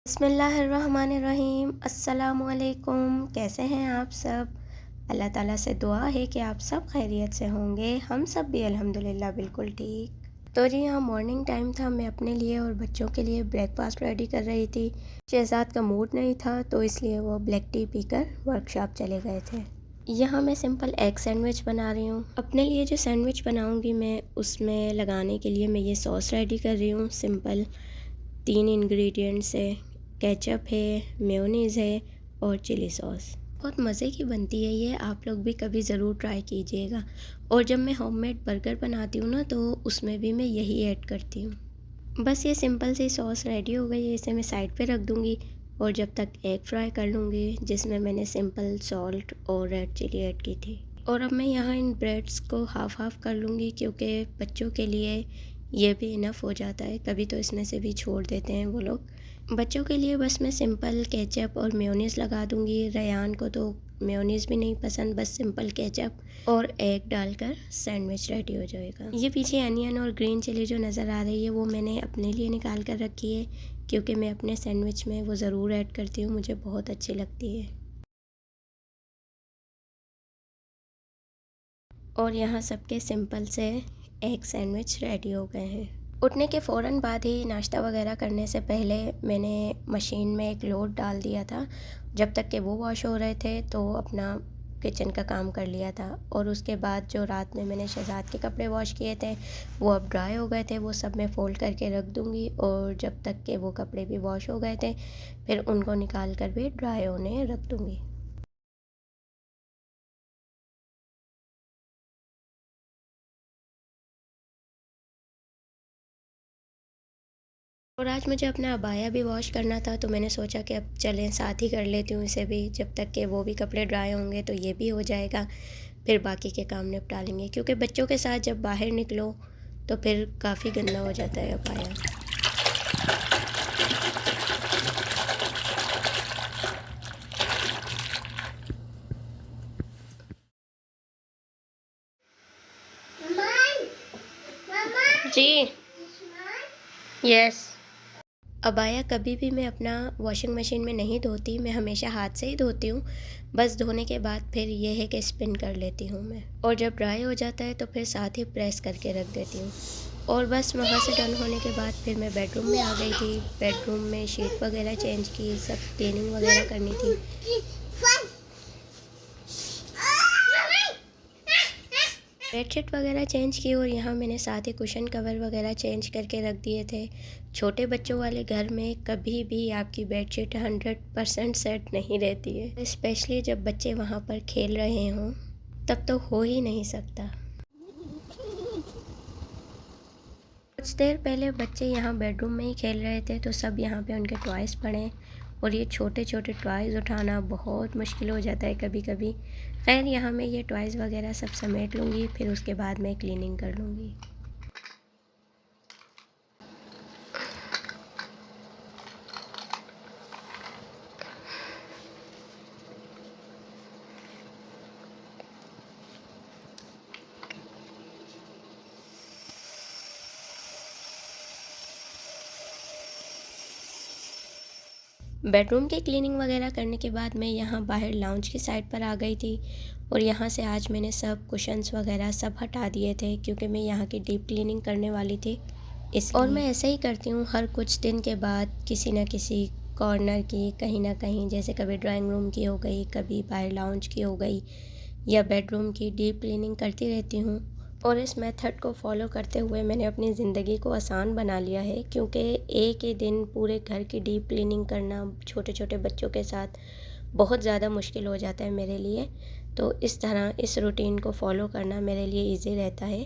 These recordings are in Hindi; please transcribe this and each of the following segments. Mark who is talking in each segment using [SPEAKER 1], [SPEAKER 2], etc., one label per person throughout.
[SPEAKER 1] बिस्मिल्लाहिर्रहमानिर्रहीम। अस्सलामुअलैकुम। कैसे हैं आप सब? अल्लाह ताला से दुआ है कि आप सब खैरियत से होंगे। हम सब भी अल्हम्दुलिल्लाह बिल्कुल ठीक। तो जी हाँ, मॉर्निंग टाइम था। मैं अपने लिए और बच्चों के लिए ब्रेकफास्ट रेडी कर रही थी। शहजाद का मूड नहीं था तो इसलिए वो ब्लैक टी पीकर वर्कशॉप चले गए थे। यहाँ मैं सिंपल एग सैंडविच बना रही हूँ। अपने लिए जो सैंडविच बनाऊँगी मैं, उसमें लगाने के लिए मैं ये सॉस रेडी कर रही हूँ। सिंपल 3 इंग्रेडिएंट्स है, केचप है, मेयोनीज़ है और चिली सॉस। बहुत मज़े की बनती है ये, आप लोग भी कभी ज़रूर ट्राई कीजिएगा। और जब मैं होममेड बर्गर बनाती हूँ ना, तो उसमें भी मैं यही ऐड करती हूँ। बस ये सिंपल सी सॉस रेडी हो गई है, इसे मैं साइड पे रख दूँगी और जब तक एग फ्राई कर लूँगी, जिसमें मैंने सिंपल सॉल्ट और रेड चिली ऐड की थी। और अब मैं यहाँ इन ब्रेड्स को हाफ़ हाफ़ कर लूँगी, क्योंकि बच्चों के लिए ये भी इनफ हो जाता है, कभी तो इसमें से भी छोड़ देते हैं वो लोग। बच्चों के लिए बस मैं सिंपल केचप और मेयोनीज़ लगा दूँगी। रेयान को तो मेयोनीज़ भी नहीं पसंद, बस सिंपल केचप और एग डालकर सैंडविच रेडी हो जाएगा। ये पीछे अनियन और ग्रीन चिली जो नज़र आ रही है, वो मैंने अपने लिए निकाल कर रखी है, क्योंकि मैं अपने सैंडविच में वो ज़रूर ऐड करती हूँ, मुझे बहुत अच्छी लगती है। और यहाँ सबके सिंपल से एग सैंडविच रेडी हो गए हैं। उठने के फ़ौरन बाद ही नाश्ता वगैरह करने से पहले मैंने मशीन में एक लोड डाल दिया था। जब तक कि वो वॉश हो रहे थे तो अपना किचन का काम कर लिया था। और उसके बाद जो रात में मैंने शहज़ाद के कपड़े वॉश किए थे, वो अब ड्राई हो गए थे, वो सब मैं फ़ोल्ड करके रख दूँगी। और जब तक कि वो कपड़े भी वॉश हो गए थे, फिर उनको निकाल कर भी ड्राई होने रख दूँगी। और आज मुझे अपना अबाया भी वॉश करना था, तो मैंने सोचा कि अब चलें साथ ही कर लेती हूँ इसे भी, जब तक कि वो भी कपड़े ड्राई होंगे तो ये भी हो जाएगा, फिर बाकी के काम निपटा लेंगे। क्योंकि बच्चों के साथ जब बाहर निकलो तो फिर काफ़ी गंदा हो जाता है अबाया। जी। यस। अबाया कभी भी मैं अपना वॉशिंग मशीन में नहीं धोती, मैं हमेशा हाथ से ही धोती हूँ। बस धोने के बाद फिर ये है कि स्पिन कर लेती हूँ मैं, और जब ड्राई हो जाता है तो फिर साथ ही प्रेस करके रख देती हूँ। और बस वहाँ से डन होने के बाद फिर मैं बेडरूम में आ गई थी। बेडरूम में शीट वगैरह चेंज की, सब क्लीनिंग वगैरह करनी थी। बेडशीट वगैरह चेंज की और यहाँ मैंने साथ ही कुशन कवर वगैरह चेंज करके रख दिए थे। छोटे बच्चों वाले घर में कभी भी आपकी बेडशीट 100% सेट नहीं रहती है, स्पेशली जब बच्चे वहाँ पर खेल रहे हों, तब तो हो ही नहीं सकता। कुछ देर पहले बच्चे यहाँ बेडरूम में ही खेल रहे थे, तो सब यहाँ पे उनके टॉयज़ पड़े, और ये छोटे छोटे टॉयज़ उठाना बहुत मुश्किल हो जाता है कभी कभी। खैर, यहाँ मैं ये टॉयज़ वगैरह सब समेट लूँगी, फिर उसके बाद मैं क्लीनिंग कर लूँगी। बेडरूम की क्लीनिंग वगैरह करने के बाद मैं यहाँ बाहर लाउंज की साइड पर आ गई थी, और यहाँ से आज मैंने सब कुशन्स वगैरह सब हटा दिए थे, क्योंकि मैं यहाँ की डीप क्लीनिंग करने वाली थी इसलिए। और मैं ऐसे ही करती हूँ, हर कुछ दिन के बाद किसी न किसी कॉर्नर की कहीं ना कहीं, जैसे कभी ड्राइंग रूम की हो गई, कभी बाहर लाउंज की हो गई, या बेडरूम की डीप क्लीनिंग करती रहती हूँ। और इस मेथड को फॉलो करते हुए मैंने अपनी ज़िंदगी को आसान बना लिया है, क्योंकि एक ही दिन पूरे घर की डीप क्लीनिंग करना छोटे छोटे बच्चों के साथ बहुत ज़्यादा मुश्किल हो जाता है मेरे लिए। तो इस तरह इस रूटीन को फॉलो करना मेरे लिए इजी रहता है,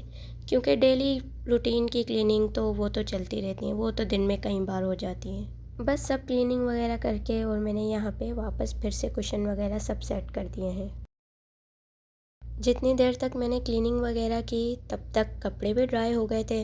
[SPEAKER 1] क्योंकि डेली रूटीन की क्लीनिंग तो वो तो चलती रहती हैं, वो तो दिन में कई बार हो जाती हैं। बस सब क्लीनिंग वगैरह करके और मैंने यहाँ पे वापस फिर से कुशन वगैरह सब सेट कर दिए हैं। जितनी देर तक मैंने क्लीनिंग वगैरह की, तब तक कपड़े भी ड्राई हो गए थे,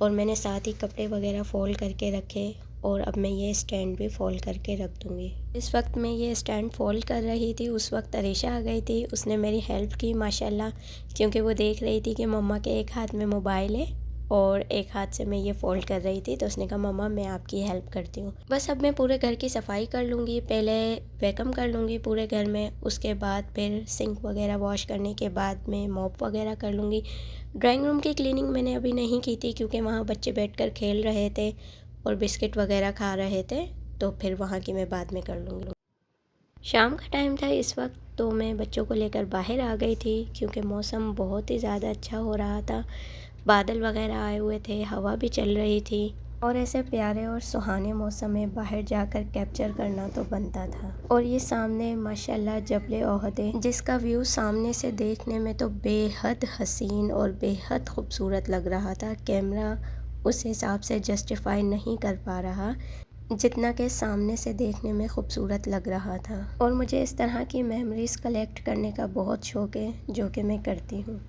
[SPEAKER 1] और मैंने साथ ही कपड़े वगैरह फ़ोल्ड करके रखे। और अब मैं ये स्टैंड भी फ़ोल्ड करके रख दूँगी। इस वक्त मैं ये स्टैंड फ़ोल्ड कर रही थी, उस वक्त अरीशा आ गई थी, उसने मेरी हेल्प की माशाल्लाह, क्योंकि वो देख रही थी कि मम्मा के एक हाथ में मोबाइल है और एक हाथ से मैं ये फ़ोल्ड कर रही थी, तो उसने कहा मम्मा मैं आपकी हेल्प करती हूँ। बस अब मैं पूरे घर की सफाई कर लूँगी, पहले वैक्यूम कर लूँगी पूरे घर में, उसके बाद फिर सिंक वगैरह वॉश करने के बाद में मॉप वगैरह कर लूँगी। ड्राइंग रूम की क्लीनिंग मैंने अभी नहीं की थी क्योंकि वहाँ बच्चे बैठकर खेल रहे थे और बिस्किट वगैरह खा रहे थे, तो फिर वहाँ की मैं बाद में कर लूँगी। शाम का टाइम था इस वक्त, तो मैं बच्चों को लेकर बाहर आ गई थी क्योंकि मौसम बहुत ही ज़्यादा अच्छा हो रहा था। बादल वगैरह आए हुए थे, हवा भी चल रही थी और ऐसे प्यारे और सुहाने मौसम में बाहर जाकर कैप्चर करना तो बनता था। और ये सामने माशाल्लाह जबल ओहद है, जिसका व्यू सामने से देखने में तो बेहद हसीन और बेहद खूबसूरत लग रहा था। कैमरा उस हिसाब से जस्टिफाई नहीं कर पा रहा जितना कि सामने से देखने में खूबसूरत लग रहा था। और मुझे इस तरह की मेमोरीज़ कलेक्ट करने का बहुत शौक़ है, जो कि मैं करती हूँ।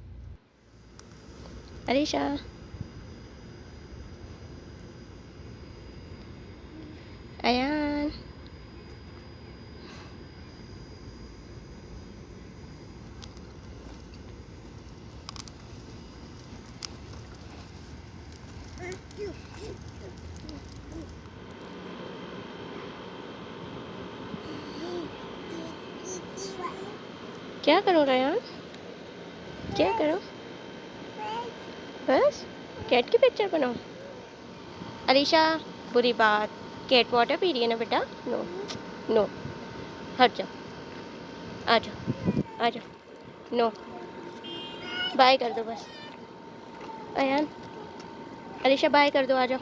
[SPEAKER 1] अरीशा, अयान, क्या करो रयान, क्या करो? बस कैट की पिक्चर बनाओ। अलीशा, बुरी बात, कैट वाटर पी रही है ना बेटा। नो नो, हट जाओ, आ जाओ आ जाओ। नो, बाय कर दो बस। अयान, अलीशा बाय कर दो, आ जाओ।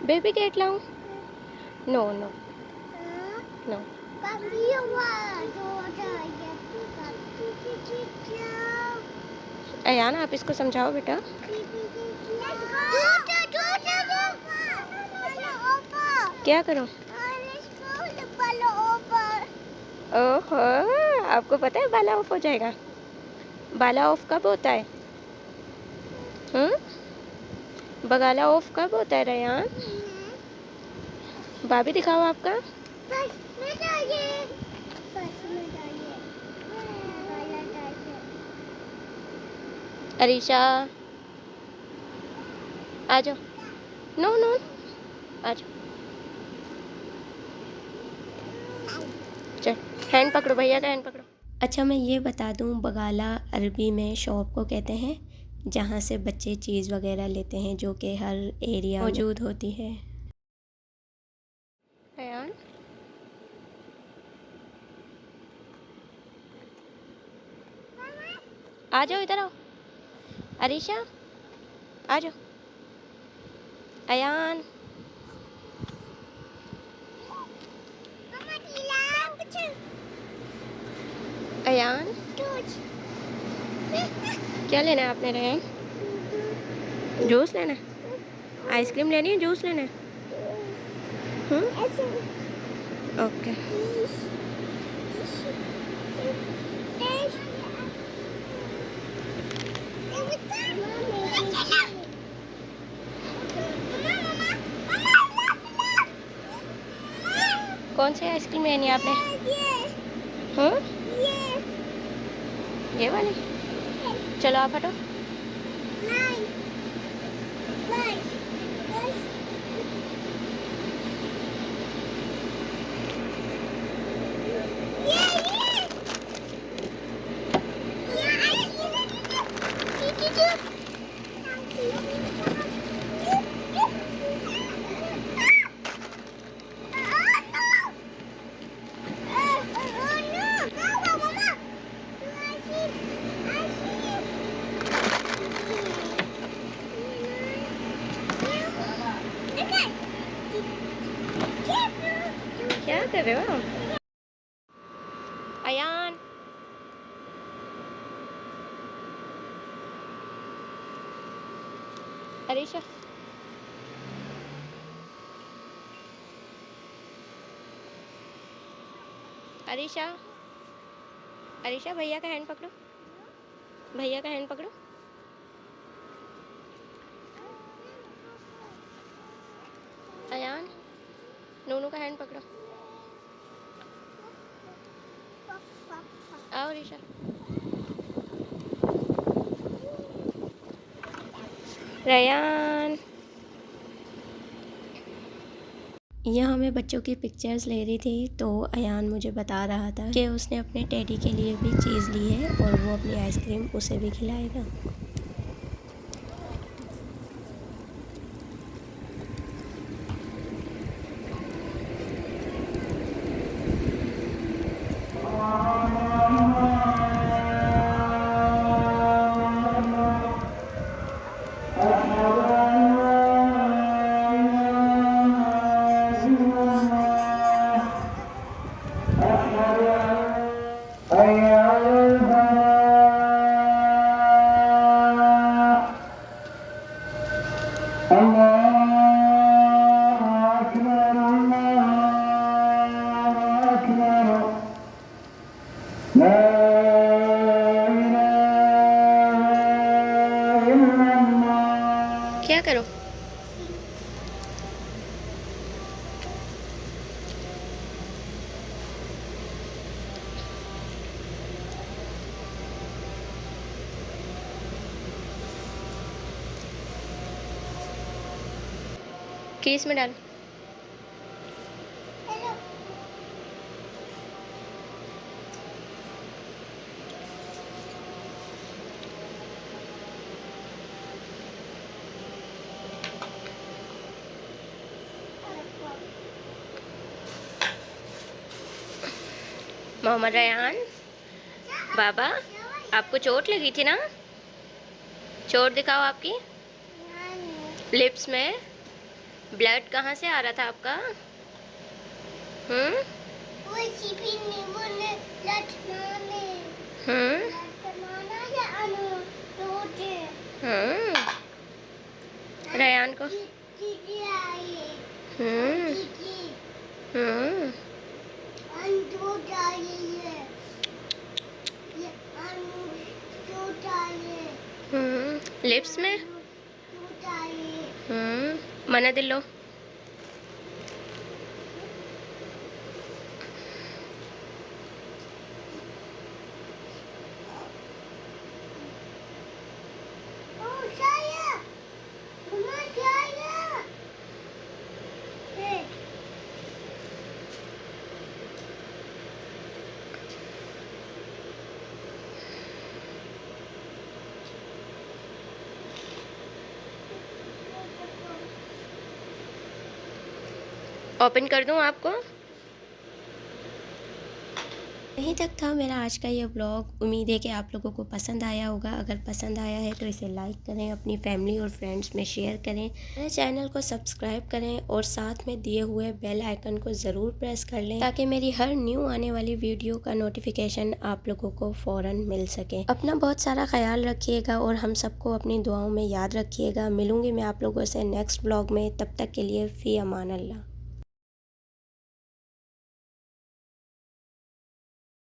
[SPEAKER 1] बेबी कैट लाऊं? No no no. अयान आप इसको समझाओ बेटा। क्या करो? ओहो, आपको पता है बाला ऑफ हो जाएगा? बाला ऑफ कब होता है? बगाला ऑफ कब होता है रयान? भाभी दिखाओ आपका। अरीशा आ जाओ। नो नो, आ जाओ। चल, हैंड पकड़ो, भैया का हैंड पकड़ो। अच्छा मैं ये बता दूं, बगाला अरबी में शॉप को कहते हैं जहाँ से बच्चे चीज़ वगैरह लेते हैं, जो कि हर एरिया मौजूद होती है। अयान, आ जाओ, इधर आओ। अरीशा आ जाओ। अयान, अयान, क्या लेना है आपने रयान? जूस लेना है? आइसक्रीम लेनी है, जूस लेना है? ओके। कौन सी आइसक्रीम लेनी है आपने? ये वाली? चलो आप हटो। क्या कर रहे हो अयान? अरीशा, अरीशा, अरीशा भैया का हैंड पकड़ो, भैया का हैंड पकड़ो। अयान, नूनू का हैंड पकड़ो। आओ अरीशा। रयान। यहाँ मैं बच्चों की पिक्चर्स ले रही थी तो अयान मुझे बता रहा था कि उसने अपने टेडी के लिए भी चीज़ ली है और वो अपनी आइसक्रीम उसे भी खिलाएगा। क्या करो? केस में डाल। मोहम्मद रयान, बाबा आपको चोट लगी थी ना? चोट दिखाओ आपकी। लिप्स में ब्लड कहाँ से आ रहा था आपका? हम्म रयान को हम्म लिप्स में मना दिलो। ओपन कर दूं आपको? यहीं तक था मेरा आज का ये व्लॉग। उम्मीद है कि आप लोगों को पसंद आया होगा। अगर पसंद आया है तो इसे लाइक करें, अपनी फैमिली और फ्रेंड्स में शेयर करें, मेरे चैनल को सब्सक्राइब करें और साथ में दिए हुए बेल आइकन को ज़रूर प्रेस कर लें ताकि मेरी हर न्यू आने वाली वीडियो का नोटिफिकेशन आप लोगों को फ़ौरन मिल सके। अपना बहुत सारा ख्याल रखिएगा और हम सबको अपनी दुआओं में याद रखिएगा। मिलूँगी मैं आप लोगों से नेक्स्ट व्लॉग में। तब तक के लिए फ़ी अमान अल्लाह।